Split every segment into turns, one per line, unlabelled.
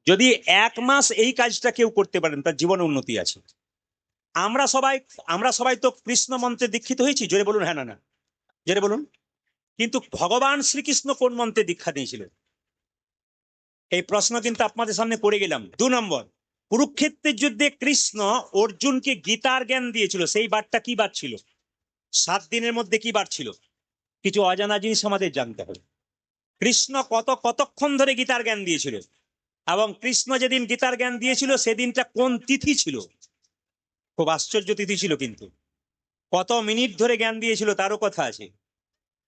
যদি 1 মাস এই কাজটা কেউ করতে পারেন তার জীবনে উন্নতি আছে। আমরা সবাই আমরা সবাই তো কৃষ্ণ মন্ত্রে দীক্ষিত হয়েছি, জোরে বলুন হ্যাঁ না না, জোরে বলুন। কিন্তু ভগবান শ্রীকৃষ্ণ কোন মন্ত্রে দীক্ষা দিয়েছিলেন? এই প্রশ্ন কিন্তু আপনাদের সামনে করে গেলাম। 2 নম্বর, কুরুক্ষেত্রের যুদ্ধে কৃষ্ণ অর্জুনকে গীতার জ্ঞান দিয়েছিল, সেই বারটা কি বার ছিল? 7 দিনের মধ্যে কি বার ছিল? কিছু অজানা জিনিস আমাদের জানতে হবে। কৃষ্ণ কতক্ষণ ধরে গীতার জ্ঞান দিয়েছিল, এবং কৃষ্ণ যেদিন গীতার জ্ঞান দিয়েছিল সেদিনটা কোন তিথি ছিল? খুব আশ্চর্য তিথি ছিল, কিন্তু কত মিনিট ধরে জ্ঞান দিয়েছিল তারও কথা আছে।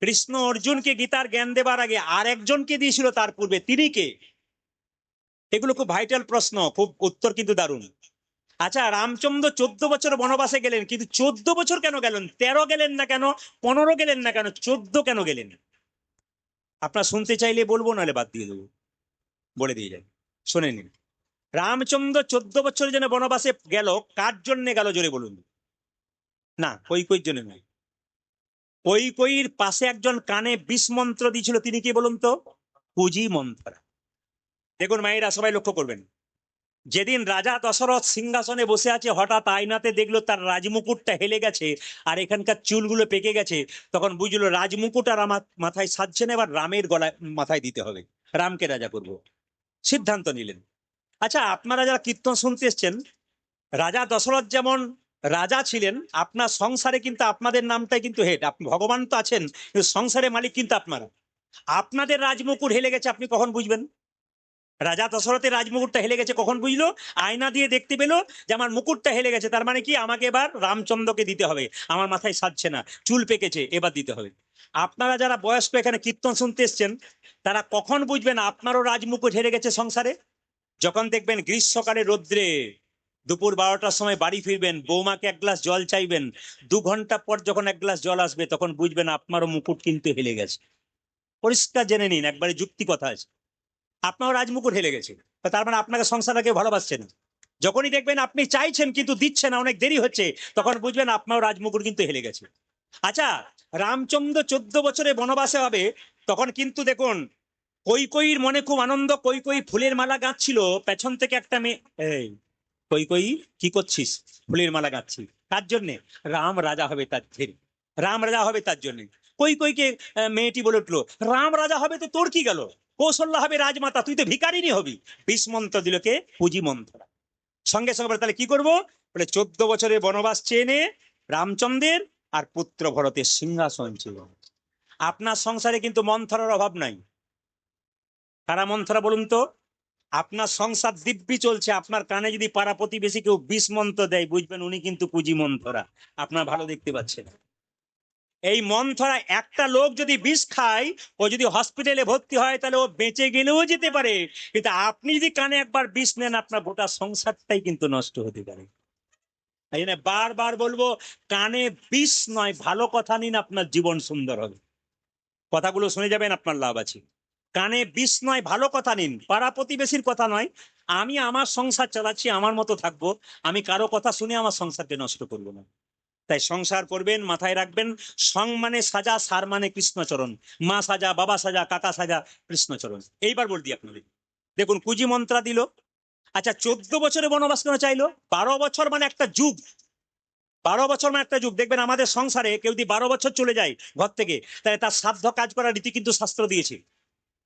কৃষ্ণ অর্জুনকে গীতার জ্ঞান দেবার আগে আর একজনকে দিয়েছিল তার পূর্বে, তিনি কে? এগুলো খুব ভাইটাল প্রশ্ন, খুব উত্তর কিন্তু দারুণ। আচ্ছা, রামচন্দ্র 14 বছর বনবাসে গেলেন, কিন্তু 14 বছর কেন গেলেন? 13 গেলেন না কেন? 15 গেলেন না কেন? 14 কেন গেলেন? আপনার শুনতে চাইলে বলবো, নাহলে বাদ দিয়ে দেবো, বলে দিয়ে যাই, শুনে নিন। রামচন্দ্র 14 বছর যেন বনবাসে গেল, কার জন্য গেল জোরে বলুন? না, কৈকেয়ীর জন্য নয়। কৈকেয়ীর পাশে একজন কানে বিষ মন্ত্র দিয়েছিল, তিনি কি বলুন তো? কুজি মন্ত্রা। দেখুন মায়েরা, সবাই লক্ষ্য করবেন, যেদিন রাজা দশরথ সিংহাসনে বসে আছে, হঠাৎ আয়নাতে দেখলো তার রাজমুকুটটা হেলে গেছে আর এখানকার চুলগুলো পেকে গেছে, তখন বুঝলো রাজমুকুট আর আমার মাথায় সাজছে না, এবার রামের গলায় মাথায় দিতে হবে, রামকে রাজা করব, সিদ্ধান্ত নিলেন। আচ্ছা, আপনারা যারা কীর্তন শুনতে এসছেন, রাজা দশরথ যেমন রাজা ছিলেন, আপনার সংসারে কিন্তু আপনাদের নামটাই কিন্তু হেড। ভগবান তো আছেন, কিন্তু সংসারের মালিক কিন্তু আপনারা। আপনাদের রাজমুকুট হেলে গেছে, আপনি কখন বুঝবেন? রাজা দশরথের রাজমুকুটটা হেলে গেছে কখন বুঝলো? আয়না দিয়ে দেখতে পেলো যে আমার মুকুটটা হেলে গেছে, তার মানে কি আমাকে এবার রামচন্দ্রকে দিতে হবে, আমার মাথায় সাজছে না, চুল পেকেছে, এবার দিতে হবে। আপনারা যারা বয়স্ক এখানে কীর্তন শুনতে এসছেন, তারা কখন বুঝবেন আপনারও রাজমুকুট হেরে গেছে সংসারে? যখন দেখবেন গ্রীষ্মকালে রোদ্রে দুপুর 12টার সময় বাড়ি ফিরবেন, বৌমাকে 1 গ্লাস জল চাইবেন, 2 ঘন্টা পর যখন 1 গ্লাস জল আসবে, তখন বুঝবেন আপনারও মুকুট কিন্তু হেলে গেছে। পরিষ্কার জেনে নিন, একবারে যুক্তি কথা আছে, আপনারও রাজমুকুট হেলে গেছে, তার মানে আপনাকে সংসারে কেউ ভালোবাসছে না। যখনই দেখবেন আপনি চাইছেন কিন্তু দিচ্ছে না, অনেক দেরি হচ্ছে, তখন বুঝবেন আপনার রাজমুকুট কিন্তু হেলে গেছে। আচ্ছা, রামচন্দ্র 14 বছরে বনবাসে হবে, তখন কিন্তু দেখুন কৈকেয়ীর মনে খুব আনন্দ, কৈকেয়ী ফুলের মালা গাঁথছিল, পেছন থেকে একটা মেয়ে, এই কৈকেয়ী কি করছিস? ফুলের মালা গাঁথছি, কার জন্যে? রাম রাজা হবে তার জন্য, রাম রাজা হবে তার জন্য। কৈকেয়ীকে মেয়েটি বলে উঠলো, রাম রাজা হবে তো তোর কি গেল, কৌশল্যা হবে রাজমাতা, তুই তো ভিখারিনী হবি। বিষ মন্ত্র দিল কে? কুজি মন্ত্র। সঙ্গে সঙ্গে বলে, তাহলে কি করবো? বলে 14 বছরের বনবাস চেয়ে নে রামচন্দ্রের, আর পুত্র ভরতের সিংহাসন ছিল। আপনার সংসারে কিন্তু মন্থরার অভাব নাই। কারা মন্থরা বলুন তো? আপনার সংসার দিব্যি চলছে, আপনার কানে যদি পাড়া প্রতিবেশী কেউ বিষ মন্ত্র দেয়, বুঝবেন উনি কিন্তু কুজি মন্থরা, আপনার ভালো দেখতে পাচ্ছেন। এই মন্থরা, একটা লোক যদি বিষ খায়, ও যদি হসপিটালে ভর্তি হয়, তাহলে ও বেঁচে গেলেও যেতে পারে, কিন্তু আপনি যদি কানে একবার বিষ নেন, আপনার গোটা সংসারটাই কিন্তু নষ্ট হতে পারে। এই জন্য বারবার বলবো, কানে বিষ নয়, ভালো কথা নিন, আপনার জীবন সুন্দর হবে। কথাগুলো শুনে যাবেন, আপনার লাভ আছে। কানে বিষ নয়, ভালো কথা নিন, পাড়া প্রতিবেশীর কথা নয়। আমি আমার সংসার চালাচ্ছি, আমার মতো থাকবো, আমি কারো কথা শুনে আমার সংসারকে নষ্ট করবো না। তাই সংসার করবেন, মাথায় রাখবেন, সং মানে সাজা, সার মানে কৃষ্ণচরণ, মা সাজা, বাবা সাজা, কাকা সাজা, কৃষ্ণচরণ। এইবার বল দিই আপনাদের, দেখুন কুজি মন্ত্রা দিল। আচ্ছা, 14 বছরে বনবাস কেন চাইলো? 12 বছর মানে একটা যুগ, 12 বছর মানে একটা যুগ। দেখবেন আমাদের সংসারে কেউ যদি 12 বছর চলে যায় ঘর থেকে, তাহলে তার সাধ্য কাজ করার রীতি কিন্তু শাস্ত্র দিয়েছে।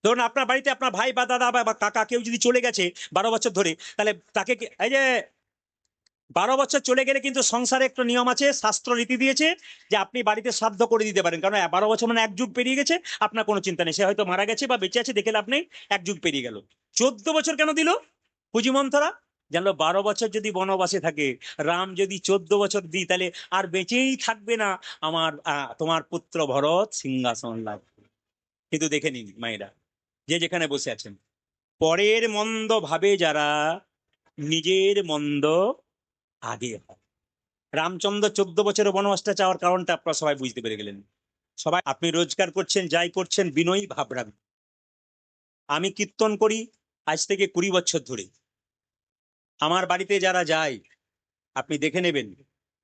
ধরুন আপনার বাড়িতে আপনার ভাই বা দাদা বা কাকা কেউ যদি চলে গেছে 12 বছর ধরে, তাহলে তাকে এই যে 12 বছর চলে গেলে কিন্তু সংসারে একটা নিয়ম আছে, শাস্ত্র রীতি দিয়েছে, যে আপনি বাড়িতে শ্রাদ্ধ করে দিতে পারেন, কারণ 12 বছর মানে 1 যুগ পেরিয়ে গেছে, আপনার কোনো চিন্তা নেই, সে হয়তো মারা গেছে বা বেঁচে আছে, দেখে লাভ নেই, 1 যুগ পেরিয়ে গেল। 14 বছর কেন দিল পুঁজিমন্থরা? জানলো 12 বছর যদি বনবাসে থাকে, রাম যদি 14 বছর দিই, তাহলে আর বেঁচেই থাকবে না আমার তোমার পুত্র ভরত সিংহাসন লাগবে। কিন্তু দেখে নিন মায়েরা, যে যেখানে বসে আছেন, পরের মন্দ ভাবে যারা, নিজের মন্দ আগে হয়। রামচন্দ্র 14 বছরে বনবাসটা চাওয়ার কারণটা আপনারা সবাই বুঝতে পেরে গেলেন। সবাই, আপনি রোজগার করছেন, যাই করছেন, বিনয়ী ভাব রাখবেন। আমি কীর্তন করি আজ থেকে 20 বছর ধরে। আমার বাড়িতে যারা যায়, আপনি দেখে নেবেন,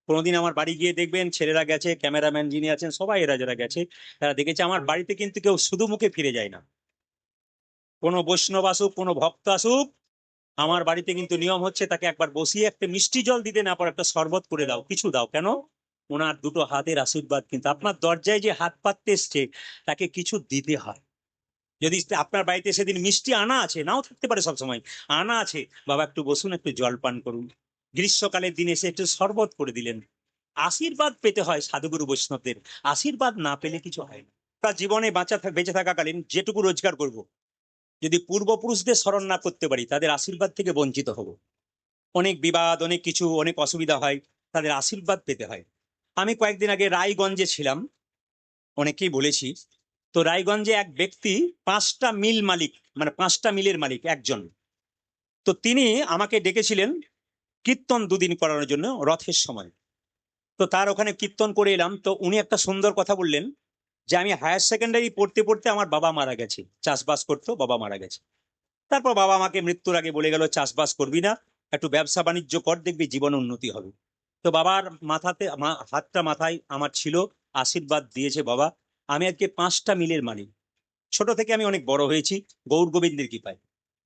কোনোদিন আমার বাড়ি গিয়ে দেখবেন, ছেলেরা গেছে, ক্যামেরাম্যান যিনি আছেন সবাই, এরা যারা গেছে, তারা দেখেছে আমার বাড়িতে কিন্তু কেউ শুধু মুখে ফিরে যায় না। কোনো বৈষ্ণব আসুক, কোনো ভক্ত আসুক, আমার বাড়িতে কিন্তু নিয়ম হচ্ছে তাকে একবার বসিয়ে একটা মিষ্টি জল দিতে না পারে একটা শরবত করে দাও, কিছু দাও। কেন? ওনার দুটো হাতের আশীর্বাদ, কিন্তু আপনার দরজায় যে হাত পাততে এসছে তাকে কিছু দিতে হয়। যদি আপনার বাড়িতে সেদিন মিষ্টি আনা আছে, নাও থাকতে পারে সবসময়, আনা আছে, বাবা একটু বসুন, একটু জল পান করুন। গ্রীষ্মকালের দিনে এসে একটু শরবত করে দিলেন। আশীর্বাদ পেতে হয় সাধুগুরু বৈষ্ণবদের, আশীর্বাদ না পেলে কিছু হয় না। তার জীবনে বেঁচে থাকাকালীন যেটুকু রোজগার করব, যদি পূর্বপুরুষদের স্মরণ না করতে পারি তাদের আশীর্বাদ থেকে বঞ্চিত হব। অনেক বিবাদ, অনেক কিছু, অনেক অসুবিধা হয়, তাদের আশীর্বাদ পেতে হয়। আমি কয়েকদিন আগে রায়গঞ্জে ছিলাম, অনেকেই বলেছি। তো রায়গঞ্জে এক ব্যক্তি 5টা মিল মালিক, মানে 5টা মিলের মালিক একজন। তো তিনি আমাকে ডেকেছিলেন কীর্তন 2 দিন করানোর জন্য রথের সময়। তো তার ওখানে কীর্তন করে এলাম। তো উনি একটা সুন্দর কথা বললেন যে আমি হায়ার সেকেন্ডারি পড়তে পড়তে আমার বাবা মারা গেছে, চাষবাস করতো, বাবা মারা গেছে। তারপর বাবা আমাকে মৃত্যুর আগে বলে গেল চাষবাস করবি না, একটু ব্যবসা বাণিজ্য কর, দেখবি জীবনে উন্নতি হবে। তো বাবার মাথাতে হাতটা মাথায় আমার ছিল, আশীর্বাদ দিয়েছে বাবা। আমি আজকে 5টা মিলের মালিক। ছোট থেকে আমি অনেক বড় হয়েছি গৌর গোবিন্দের কৃপায়।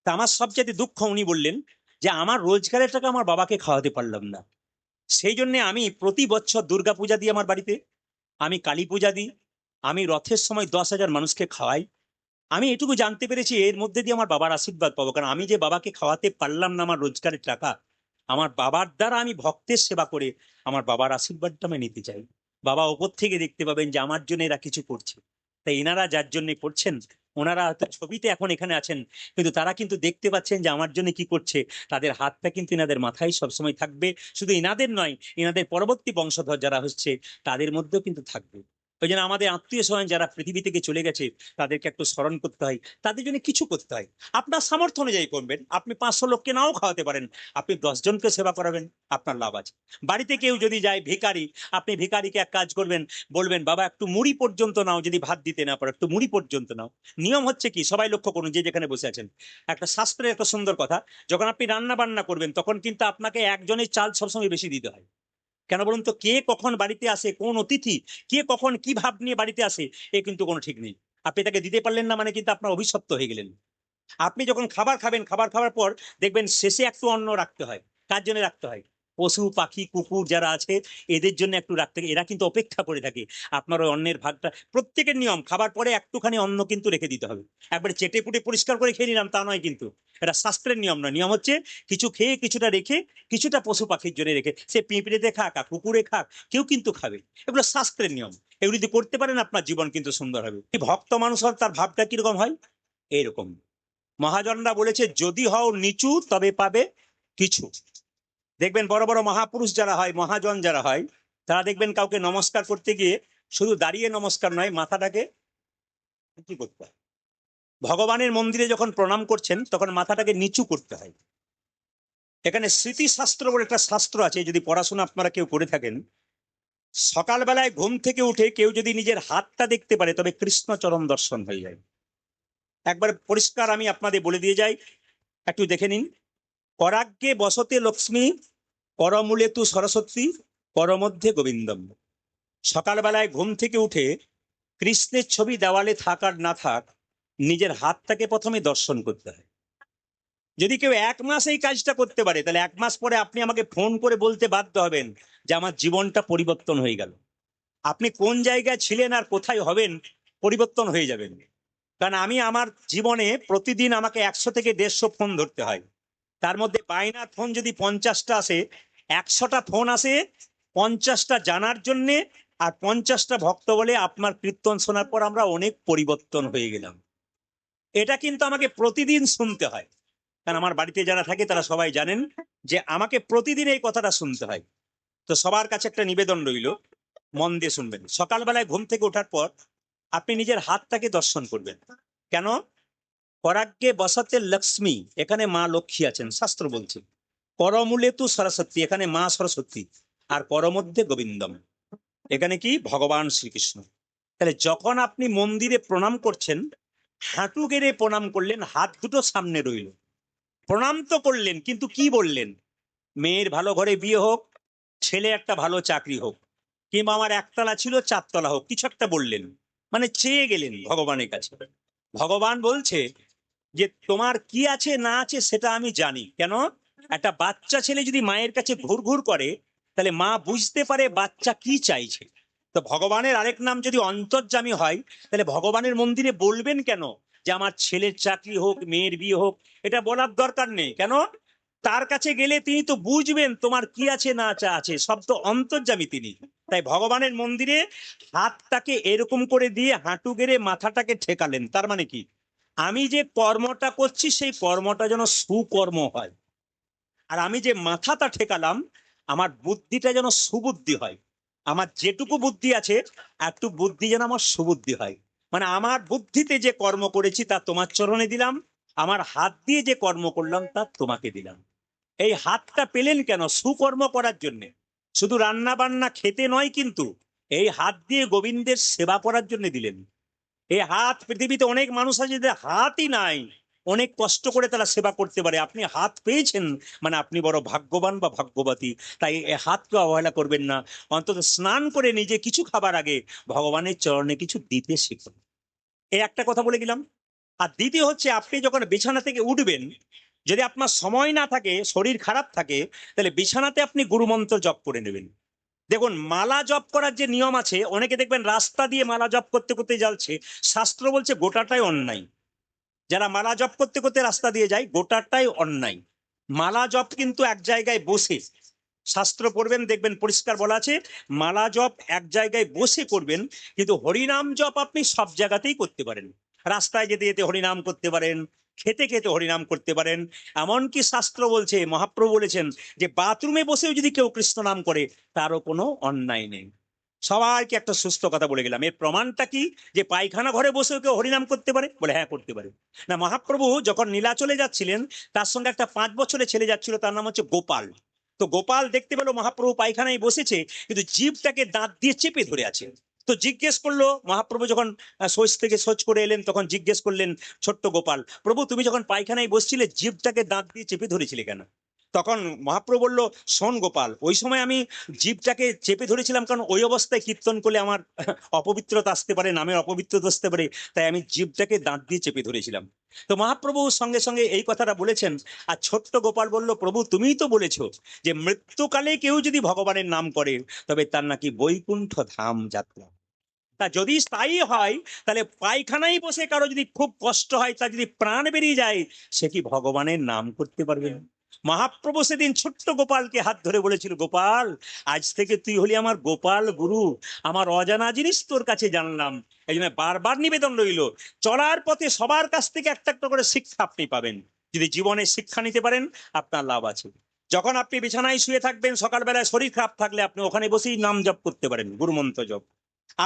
তা আমার সবচেয়ে দুঃখ, উনি বললেন যে আমার রোজগারের টাকা আমার বাবাকে খাওয়াতে পারলাম না। সেই জন্য আমি প্রতি বছর দুর্গা পূজা দিই আমার বাড়িতে, আমি কালী পূজা দিই, আমি রথের সময় 10,000 মানুষকে খাওয়াই। আমি এটুকু জানতে পেরেছি এর মধ্যে দিয়ে আমার বাবার আশীর্বাদ পাবো, কারণ আমি যে বাবাকে খাওয়াতে পারলাম না আমার রোজগারের টাকা, আমার বাবার দ্বারা আমি ভক্তের সেবা করে আমার বাবার আশীর্বাদটা আমি নিতে চাই। বাবা ওপর থেকে দেখতে পাবেন যে আমার জন্য এরা কিছু করছে। তাই এনারা যার জন্য করছেন, ওনারা হয়তো ছবিতে এখন এখানে আছেন, কিন্তু তারা কিন্তু দেখতে পাচ্ছেন যে আমার জন্য কি করছে। তাদের হাতটা কিন্তু এনাদের মাথায় সবসময় থাকবে, শুধু এনাদের নয়, এনাদের পরবর্তী বংশধর যারা হচ্ছে তাদের মধ্যেও কিন্তু থাকবে। ওই জন্য আমাদের আত্মীয় স্বজন যারা পৃথিবী থেকে চলে গেছে তাদেরকে একটু স্মরণ করতে হয়, তাদের জন্য কিছু করতে হয়। আপনার সামর্থ্য অনুযায়ী করবেন, আপনি 500 লোককে নাও খাওয়াতে পারেন, আপনি 10 জনকে সেবা করাবেন, আপনার লাভ আছে। বাড়িতে কেউ যদি যায় ভিখারি, আপনি ভিখারিকে এক কাজ করবেন, বলবেন বাবা একটু মুড়ি পর্যন্ত নাও, যদি ভাত দিতে না পারো একটু মুড়ি পর্যন্ত নাও। নিয়ম হচ্ছে কি, সবাই লক্ষ্য করুন যে যেখানে বসে আছেন, একটা শাস্ত্রের একটা সুন্দর কথা, যখন আপনি রান্না বান্না করবেন তখন কিন্তু আপনাকে একজনের চাল সবসময় বেশি দিতে হয়। কেন বলুন তো? কে কখন বাড়িতে আসে, কোন অতিথি কে কখন কি ভাব নিয়ে বাড়িতে আসে, এ কিন্তু কোনো ঠিক নেই। আপনি তাকে দিতে পারলেন না মানে কিন্তু আপনার অভিশপ্ত হয়ে গেলেন। আপনি যখন খাবার খাবেন, খাবার খাওয়ার পর দেখবেন শেষে একটু অন্ন রাখতে হয়। কার জন্য রাখতে হয়? পশু পাখি কুকুর যারা আছে এদের জন্য একটু রাখতে হয়। এরা কিন্তু অপেক্ষা করে থাকে আপনার ওই অন্নের ভাগটা। প্রত্যেকের নিয়ম, খাবার পরে একটুখানি অন্ন কিন্তু রেখে দিতে হবে। একবারে চেটে পুটে পরিষ্কার করে খেয়ে নিলাম তা নয় কিন্তু, এটা শাস্ত্রের নিয়ম নয়। নিয়ম হচ্ছে কিছু খেয়ে কিছুটা রেখে, কিছুটা পশু পাখির জন্য রেখে, সে পিঁপড়েতে খাক আর কুকুরে খাক, কেউ কিন্তু খাবে। এগুলো শাস্ত্রের নিয়ম। এগুলো যদি করতে পারেন আপনার জীবন কিন্তু সুন্দর হবে। ভক্ত মানুষ হল তার ভাবটা কিরকম হয়, এইরকম। মহাজনরা বলেছে যদি হও নিচু তবে পাবে কিছু। দেখবেন বড় বড় মহাপুরুষ যারা হয়, মহাজন যারা হয়, তারা দেখবেন কাউকে নমস্কার করতে গিয়ে শুধু দাঁড়িয়ে নমস্কার নয়, মাথাটাকে কি করতে হয়। ভগবানের মন্দিরে যখন প্রণাম করছেন তখন মাথাটাকে নিচু করতে হয়। এখানে স্মৃতিশাস্ত্র বলে একটা শাস্ত্র আছে, যদি পড়াশোনা আপনারা কেউ করে থাকেন, সকালবেলায় ঘুম থেকে উঠে কেউ যদি নিজের হাতটা দেখতে পারে তবে কৃষ্ণচরণ দর্শন হয়ে যায়। একবার পরিষ্কার আমি আপনাদের বলে দিয়ে যাই, একটু দেখে নিন। করাগ্যে বসতে লক্ষ্মী, করমূলে তু সরস্বতী, করমধ্যে গোবিন্দম। সকালবেলায় ঘুম থেকে উঠে কৃষ্ণের ছবি দেওয়ালে থাক আর না থাক, নিজের হাতটাকে প্রথমে দর্শন করতে হয়। যদি কেউ 1 মাস এই কাজটা করতে পারে তাহলে 1 মাস পরে আপনি আমাকে ফোন করে বলতে বাধ্য হবেন যে আমার জীবনটা পরিবর্তন হয়ে গেল। আপনি কোন জায়গায় ছিলেন আর কোথায় হবেন পরিবর্তন হয়ে যাবেন। কারণ আমি আমার জীবনে প্রতিদিন আমাকে 100 থেকে 150 ফোন ধরতে হয়। তার মধ্যে বায়নার ফোন যদি 50টা আসে, 100টা ফোন আসে 50টা জানার জন্যে, আর 50টা ভক্ত বলে আপনার কীর্তন শোনার পর আমরা অনেক পরিবর্তন হয়ে গেলাম। এটা কিন্তু আমাকে প্রতিদিন শুনতে হয়। কারণ আমার বাড়িতে যারা থাকে তারা সবাই জানেন যে আমাকে প্রতিদিন এই কথাটা শুনতে হয়। তো সবার কাছে একটা নিবেদন রইল, মন দিয়ে শুনবেন। সকালবেলায় ঘুম থেকে ওঠার পর আপনি নিজের হাতটাকে দর্শন করবেন। কেন? করাগ্যে বসাতে লক্ষ্মী, এখানে মা লক্ষ্মী আছেন শাস্ত্র বলছে। করমূলে তু সরস্বতী, এখানে মা সরস্বতী। আর করমধ্যে গোবিন্দম, এখানে কি ভগবান শ্রীকৃষ্ণ। তাহলে যখন আপনি মন্দিরে প্রণাম করছেন, হাঁটু গেড়ে প্রণাম করলেন, হাত দুটো সামনে রইল, প্রণাম তো করলেন, কিন্তু কি বললেন? মেয়ের ভালো ঘরে বিয়ে হোক, ছেলে একটা ভালো চাকরি হোক, কিংবা আমার একতলা ছিল 4 তলা হোক, কিছু একটা বললেন, মানে চেয়ে গেলেন ভগবানের কাছে। ভগবান বলছে যে তোমার কি আছে না আছে সেটা আমি জানি। কেন? একটা বাচ্চা ছেলে যদি মায়ের কাছে ঘুর ঘুর করে, তাহলে মা বুঝতে পারে বাচ্চা কি চাইছে। তো ভগবানের আরেক নাম যদি অন্তর্যামী হয়, তাহলে ভগবানের মন্দিরে বলবেন কেন যে আমার ছেলের চাকরি হোক, মেয়ের বিয়ে হোক? এটা বলার দরকার নেই। কেন? তার কাছে গেলে তিনি তো বুঝবেন তোমার কি আছে না আছে, সব তো অন্তর্যামী তিনি। তাই ভগবানের মন্দিরে হাতটাকে এরকম করে দিয়ে হাঁটু গেড়ে মাথাটাকে ঠেকালেন। তার মানে কি? আমি যে কর্মটা করছি সেই কর্মটা যেন সুকর্ম হয়, আর আমি যে মাথাটা ঠেকালাম আমার বুদ্ধিটা যেন সুবুদ্ধি হয়। আমার যেটুকু বুদ্ধি আছে একটু বুদ্ধি যেন আমার সুবুদ্ধি হয়। মানে আমার বুদ্ধিতে যে কর্ম করেছি তা তোমার চরণে দিলাম, আমার হাত দিয়ে যে কর্ম করলাম তা তোমাকে দিলাম। এই হাতটা পেলেন কেন? সুকর্ম করার জন্য। শুধু রান্না বান্না খেতে নয়, কিন্তু এই হাত দিয়ে গোবিন্দের সেবা করার জন্য দিলেন। এই হাত, পৃথিবীতে অনেক মানুষ আছে যাদের হাতই নাই, অনেক কষ্ট করে তারা সেবা করতে পারে। আপনি হাত পেয়েছেন মানে আপনি বড় ভাগ্যবান বা ভাগ্যবতী। তাই এই হাতকে অবহেলা করবেন না। অন্তত স্নান করে নিজে কিছু খাবার আগে ভগবানের চরণে কিছু দিতে শিখুন। এই একটা কথা বলে গেলাম। আর দ্বিতীয় হচ্ছে, আপনি যখন বিছানা থেকে উঠবেন, যদি আপনার সময় না থাকে, শরীর খারাপ থাকে, তাহলে বিছানাতে আপনি গুরুমন্ত্র জপ করে নেবেন। দেখুন, মালা জপ করার যে নিয়ম আছে, অনেকে দেখবেন রাস্তা দিয়ে মালা জপ করতে করতে যাচ্ছে, শাস্ত্র বলছে গোটাটাই অন্যায়। যারা মালা জপ করতে করতে রাস্তা দিয়ে যায়, গোটাটাই অন্যায়। মালা জপ কিন্তু এক জায়গায় বসে, শাস্ত্র পড়বেন দেখবেন পরিষ্কার বলা আছে, মালা জপ এক জায়গায় বসে করবেন। কিন্তু হরিনাম জপ আপনি সব জায়গাতেই করতে পারেন। রাস্তায় যেতে যেতে হরিনাম করতে পারেন, খেতে খেতে হরিনাম করতে পারেন। এমনকি শাস্ত্র বলছে, মহাপ্রভু বলেছেন যে বাথরুমে বসেও যদি কেউ কৃষ্ণ নাম করে তারও কোনো অন্যায় নেই। সবাইকে একটা সুস্থ কথা বলে গেলাম। এর প্রমাণটা কি? যে পায়খানা ঘরে বসেও কেউ হরিনাম করতে পারে? বলে হ্যাঁ, করতে পারে। না, মহাপ্রভু যখন নীলাচলে যাচ্ছিলেন, তার সঙ্গে একটা 5 বছরের ছেলে যাচ্ছিল, তার নাম হচ্ছে গোপাল। তো গোপাল দেখতে পেলো মহাপ্রভু পায়খানায় বসেছে, কিন্তু জিভটাকে দাঁত দিয়ে চেপে ধরে আছে। তো জিজ্ঞেস করলো মহাপ্রভু, যখন শৌচ থেকে শৌচ করে এলেন, তখন জিজ্ঞেস করলেন ছোট্ট গোপাল, প্রভু তুমি যখন পায়খানায় বসছিলে জিভটাকে দাঁত দিয়ে চেপে ধরেছিলে কেন? তখন মহাপ্রভু বলল, শোন গোপাল, ওই সময় আমি জিভটাকে চেপে ধরেছিলাম কারণ ওই অবস্থায় কীর্তন করলে আমার অপবিত্রতা আসতে পারে, নামের অপবিত্রতা আসতে পারে, তাই আমি জিভটাকে দাঁত দিয়ে চেপে ধরেছিলাম। তো মহাপ্রভু সঙ্গে সঙ্গে এই কথাটা বলেছেন। আর ছোট্ট গোপাল বলল, প্রভু তুমিই তো বলেছো যে মৃত্যুকালে কেউ যদি ভগবানের নাম করে তবে তার নাকি বৈকুণ্ঠ ধাম যাত্রা। তা যদি স্থায়ী হয়, তাহলে পায়খানায় বসে কারো যদি খুব কষ্ট হয়, তার যদি প্রাণ বেরিয়ে যায়, সে কি ভগবানের নাম করতে পারবে? মহাপ্রভু সেদিন ছোট্ট গোপালকে হাত ধরে বলেছিল, গোপাল আজ থেকে তুই হলি আমার গোপাল গুরু, আমার অজানা জিনিস তোর কাছে জানলাম। এই জন্য বারবার নিবেদন রইল, চলার পথে সবার কাছ থেকে একটা একটা করে শিক্ষা আপনি পাবেন। যদি জীবনে শিক্ষা নিতে পারেন, আপনার লাভ আছে। যখন আপনি বিছানায় শুয়ে থাকবেন, সকালবেলায় শরীর খারাপ থাকলে আপনি ওখানে বসেই নাম জপ করতে পারেন, গুরুমন্ত্র জপ।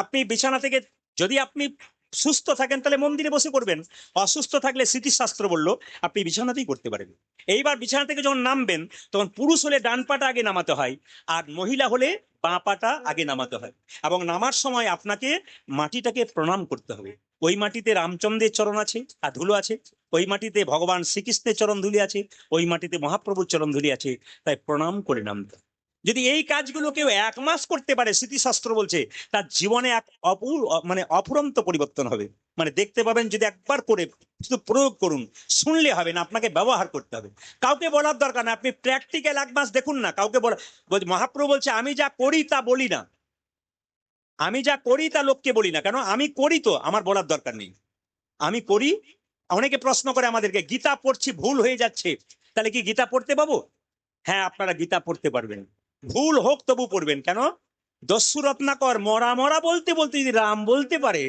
আপনি বিছানা থেকে, যদি আপনি সুস্থ থাকেন তাহলে মন্দিরে বসে করবেন, অসুস্থ থাকলে স্মৃতিশাস্ত্র বললো আপনি বিছানাতেই করতে পারেন। এইবার বিছানা থেকে যখন নামবেন, তখন পুরুষ হলে ডান পাটা আগে নামাতে হয়, আর মহিলা হলে বাঁ পাটা আগে নামাতে হয়। এবং নামার সময় আপনাকে মাটিটাকে প্রণাম করতে হবে। ওই মাটিতে রামচন্দ্রের চরণ আছে আর ধুলো আছে, ওই মাটিতে ভগবান শ্রীকৃষ্ণের চরণ ধুলি আছে, ওই মাটিতে মহাপ্রভুর চরণ ধুলি আছে। তাই প্রণাম করে নামতে হবে। যদি এই কাজগুলো কেউ 1 মাস করতে পারে, স্মৃতিশাস্ত্র বলছে তার জীবনে এক মানে অফুরন্ত পরিবর্তন হবে। মানে দেখতে পাবেন, যদি একবার করে শুধু প্রয়োগ করুন, শুনলে হবে না, আপনাকে ব্যবহার করতে হবে। কাউকে বলার দরকার না, আপনি প্র্যাকটিক্যাল 1 মাস দেখুন না, কাউকে বলা। মহাপ্রভু বলছে আমি যা করি তা বলি না, আমি যা করি তা লোককে বলি না। কেন? আমি করি, তো আমার বলার দরকার নেই, আমি করি। অনেকে প্রশ্ন করে আমাদেরকে, গীতা পড়ছি ভুল হয়ে যাচ্ছে, তাহলে কি গীতা পড়তে পাবো? হ্যাঁ, আপনারা গীতা পড়তে পারবেন, ভুল হোক তবু পড়বেন। কেন? দস্যু রত্নাকর মরা মরা বলতে বলতে যদি রাম বলতে পারে,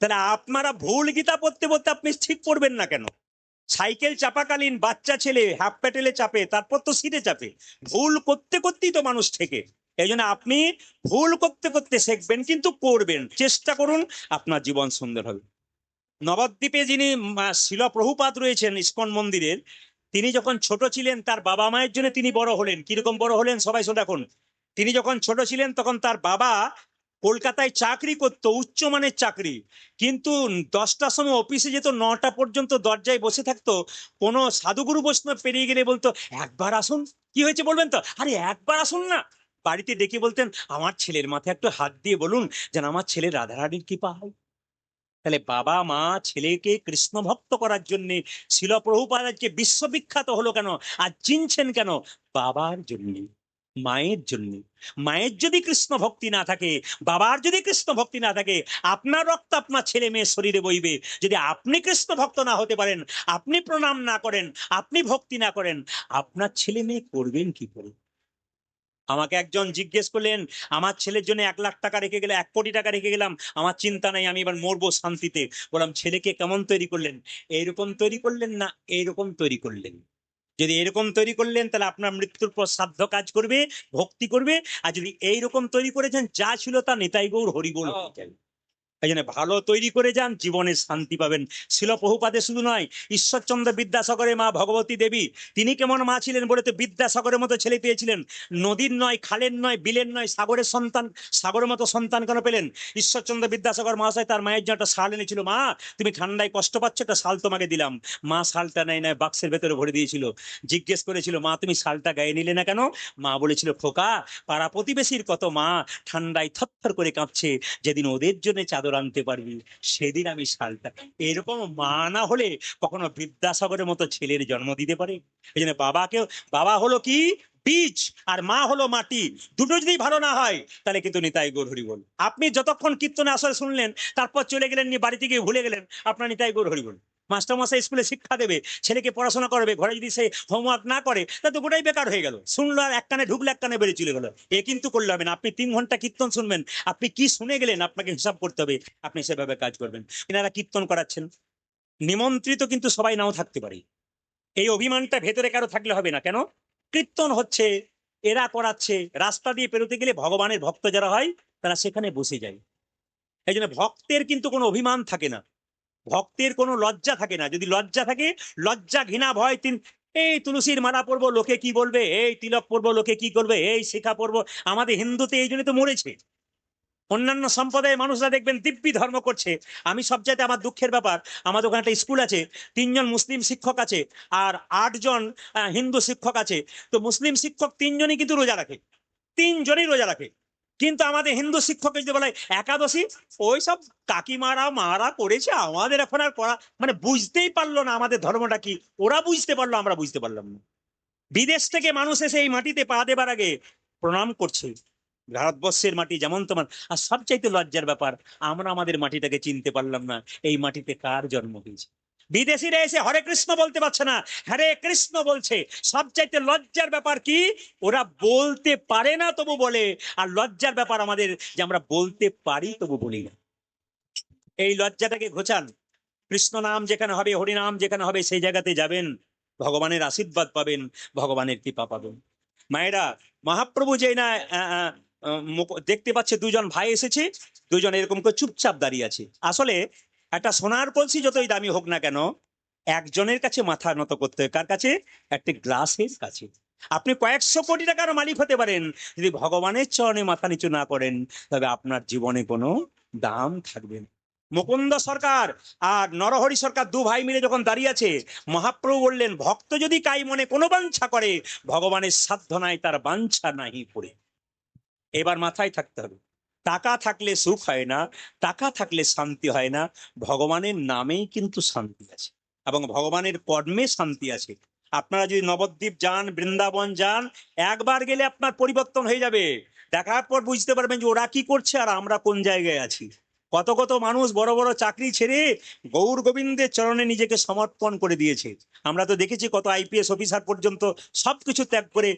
তাহলে আপনারা ভুল গীতা পড়তে পড়তে আপনি ঠিক পড়বেন না কেন? সাইকেল চাপাকালীন বাচ্চা ছেলে হাফ প্যাটেলে চাপে, তারপর তো সিটে চাপে। ভুল করতে করতেই তো মানুষ শেখে। এই জন্য আপনি ভুল করতে করতে শিখবেন, কিন্তু করবেন, চেষ্টা করুন, আপনার জীবন সুন্দর হবে। নবদ্বীপে যিনি শিল প্রভুপাদ রয়েছেন ইস্কন মন্দিরের, তিনি যখন ছোট ছিলেন তার বাবা মায়ের জন্য তিনি বড় হলেন। কিরকম বড় হলেন সবাই শুনে রাখুন। তিনি যখন ছোট ছিলেন তখন তার বাবা কলকাতায় চাকরি করতো, উচ্চমানের চাকরি। কিন্তু 10টার সময় অফিসে যেত, 9টা পর্যন্ত দরজায় বসে থাকতো। কোনো সাধুগুরু বৈষ্ণব পেরিয়ে গেলে বলতো, একবার আসুন। কি হয়েছে বলবেন তো, আরে একবার আসুন না। বাড়িতে ডেকে বলতেন, আমার ছেলের মাথায় একটু হাত দিয়ে বলুন যেন আমার ছেলে রাধারানীর কৃপা হয়। তাহলে বাবা মা ছেলেকে কৃষ্ণ ভক্ত করার জন্য শিল প্রভুপাদ আজকে বিশ্ববিখ্যাত হলো কেন, আর চিনছেন কেন? বাবার জন্য, মায়ের জন্য। মায়ের যদি কৃষ্ণ ভক্তি না থাকে, বাবার যদি কৃষ্ণ ভক্তি না থাকে, আপনার রক্ত আপনার ছেলে মেয়ের শরীরে বইবে। যদি আপনি কৃষ্ণ ভক্ত না হতে পারেন, আপনি প্রণাম না করেন, আপনি ভক্তি না করেন, আপনার ছেলে মেয়ে করবেন কি করে? আমাকে একজন জিজ্ঞেস করলেন, আমার ছেলের জন্য 1,00,000 টাকা রেখে গেলে, 1,00,00,000 টাকা রেখে গেলাম, আমার চিন্তা নাই, আমি এবার মরবো শান্তিতে। বললাম, ছেলেকে কেমন তৈরি করলেন? এইরকম তৈরি করলেন না এইরকম তৈরি করলেন? যদি এরকম তৈরি করলেন তাহলে আপনার মৃত্যুর পর শ্রাদ্ধ কাজ করবে, ভক্তি করবে। আর যদি এইরকম তৈরি করেছেন, যা ছিল তা নিতাই গৌর হরিবোল হয়ে যাবে। এই জন্য ভালো তৈরি করে যান, জীবনে শান্তি পাবেন। শিল প্রভুপাদে শুধু নয়, ঈশ্বরচন্দ্র বিদ্যাসাগরের মা ভগবতী দেবী, তিনি কেমন মা ছিলেন বলে তো বিদ্যাসাগরের মতো ছেলে পেয়েছিলেন। নদীর নয়, খালের নয়, বিলের নয়, সাগরের সন্তান, সাগরের মতো সন্তান কেন পেলেন? ঈশ্বরচন্দ্র বিদ্যাসাগর মহাশয় তার মায়ের জন্য একটা শাল এনেছিল। মা, তুমি ঠান্ডায় কষ্ট পাচ্ছ, একটা শাল তোমাকে দিলাম। মা শালটা নেয় নয়, বাক্সের ভেতরে ভরে দিয়েছিল। জিজ্ঞেস করেছিল, মা তুমি শালটা গায়ে নিলে না কেন? মা বলেছিল, খোকা, পাড়া প্রতিবেশীর কত মা ঠান্ডায় থরথর করে কাঁপছে, যেদিন ওদের জন্য চাদর আনতে পারবি সেদিন আমি শালটা। এরকম মা না হলে কখনো বিদ্যাসাগরের মতো ছেলের জন্ম দিতে পারে? এই জন্য বাবা হলো কি বীজ, আর মা হলো মাটি। দুটো যদি ভালো না হয় তাহলে কিন্তু নিতাই গৌর হরি বল। আপনি যতক্ষণ কীর্তনে আসরে শুনলেন, তারপর চলে গেলেন, বাড়িতে গিয়ে ভুলে গেলেন, আপনার নিতাই গৌর হরি বল। মাস্টারমশাই স্কুলে শিক্ষা দেবে, ছেলেকে পড়াশোনা করবে, ঘরে যদি সে হোমওয়ার্ক না করে তাহলে তো গোটাই বেকার হয়ে গেল। শুনলো আর এক কানে ঢুকলো, এক কানে বেরিয়ে চলে গেল। এ কিন্তু করলে হবে না। আপনি 3 ঘন্টা কীর্তন শুনবেন, আপনি কি শুনে গেলেন আপনাকে হিসাব করতে হবে, আপনি সেভাবে কাজ করবেন। এনারা কীর্তন করাচ্ছেন, নিমন্ত্রিত কিন্তু সবাই নাও থাকতে পারে। এই অভিমানটা ভেতরে কারো থাকলে হবে না। কেন? কীর্তন হচ্ছে, এরা করাচ্ছে, রাস্তা দিয়ে পেরোতে গেলে ভগবানের ভক্ত যারা হয় তারা সেখানে বসে যায়। এই জন্য ভক্তের কিন্তু কোনো অভিমান থাকে না, ভক্তের কোনো লজ্জা থাকে না। যদি লজ্জা থাকে, লজ্জা ঘৃণা ভয় এই তুলসীর মালা পরবো লোকে কি বলবে, এই তিলক পরবো লোকে কি করবে, এই শিখা পরবো। আমাদের হিন্দুতে এই জন্য তো মরেছে। অন্যান্য সম্প্রদায়ের মানুষরা দেখবেন দিব্যি ধর্ম করছে। আমি সবচাইতে, আমার দুঃখের ব্যাপার, আমাদের ওখানে একটা স্কুল আছে, 3 জন মুসলিম শিক্ষক আছে আর 8 জন হিন্দু শিক্ষক আছে। তো মুসলিম শিক্ষক 3 জনই কিন্তু রোজা রাখে, 3 জনই রোজা রাখে। কিন্তু আমাদের হিন্দু শিক্ষক যদি বলে একাদশী, ওই সব কাকিমারা মারা করেছে, আমাদের এখন আর করা, মানে বুঝতেই পারলো না আমাদের ধর্মটা কি। ওরা বুঝতে পারলো, আমরা বুঝতে পারলাম না। বিদেশ থেকে মানুষ এসে এই মাটিতে পা দেবার আগে প্রণাম করছে। ভারতবর্ষের মাটি যেমন তোমার। আর সবচাইতে লজ্জার ব্যাপার, আমরা আমাদের মাটিটাকে চিনতে পারলাম না, এই মাটিতে কার জন্ম হয়েছে। বিদেশিরা এসে হরে কৃষ্ণ বলতে পারছে না, হরে কৃষ্ণ বলছে। সবচাইতে লজ্জার ব্যাপার কি, ওরা বলতে পারে না তবু বলে। আর লজ্জার ব্যাপার আমাদের যে আমরা বলতে পারি তবু বলি না। এই লজ্জাটাকে ঘোচান। কৃষ্ণ নাম যেখানে হবে, হরিনাম যেখানে হবে, সেই জায়গাতে যাবেন, ভগবানের আশীর্বাদ পাবেন, ভগবানের কৃপা পাবেন। মায়েরা, মহাপ্রভু যে না দেখতে পাচ্ছে 2 জন ভাই এসেছে, 2 জন এরকম করে চুপচাপ দাঁড়িয়ে আছে। আসলে একটা সোনার কলসি যতই দামি হোক না কেন, একজনের কাছে মাথা নত করতে হয়। কার কাছে? একটা গ্লাসের কাছে। আপনি কয়েকশো কোটি টাকার মালিক হতে পারেন, যদি ভগবানের চরণে মাথা নিচু না করেন, তবে আপনার জীবনে কোনো দাম থাকবে না। মুকুন্দ সরকার আর নরহরি সরকার 2 ভাই মিলে যখন দাঁড়িয়ে আছে, মহাপ্রভু বললেন, ভক্ত যদি কাই মনে কোনো বাঞ্ছা করে, ভগবানের সাধ্য নাই তার বাঞ্ছা নাহি পড়ে। এবার মাথায় থাকতে হবে, টাকা থাকলে সুখ হয় না, টাকা থাকলে শান্তি হয় না। ভগবানের নামেই কিন্তু শান্তি আছে, এবং ভগবানের কর্মে শান্তি আছে। আপনারা যদি নবদ্বীপ যান, বৃন্দাবন যান, একবার গেলে আপনার পরিবর্তন হয়ে যাবে। দেখার পর বুঝতে পারবেন যে ওরা কি করছে আর আমরা কোন জায়গায় আছি। কত কত মানুষ বড় বড় চাকরি ছেড়ে গৌর গোবিন্দের চরণে নিজেকে সমর্পণ করে দিয়েছে। আমরা তো দেখেছি কত আইপিএস অফিসার পর্যন্ত সবকিছু ত্যাগ করে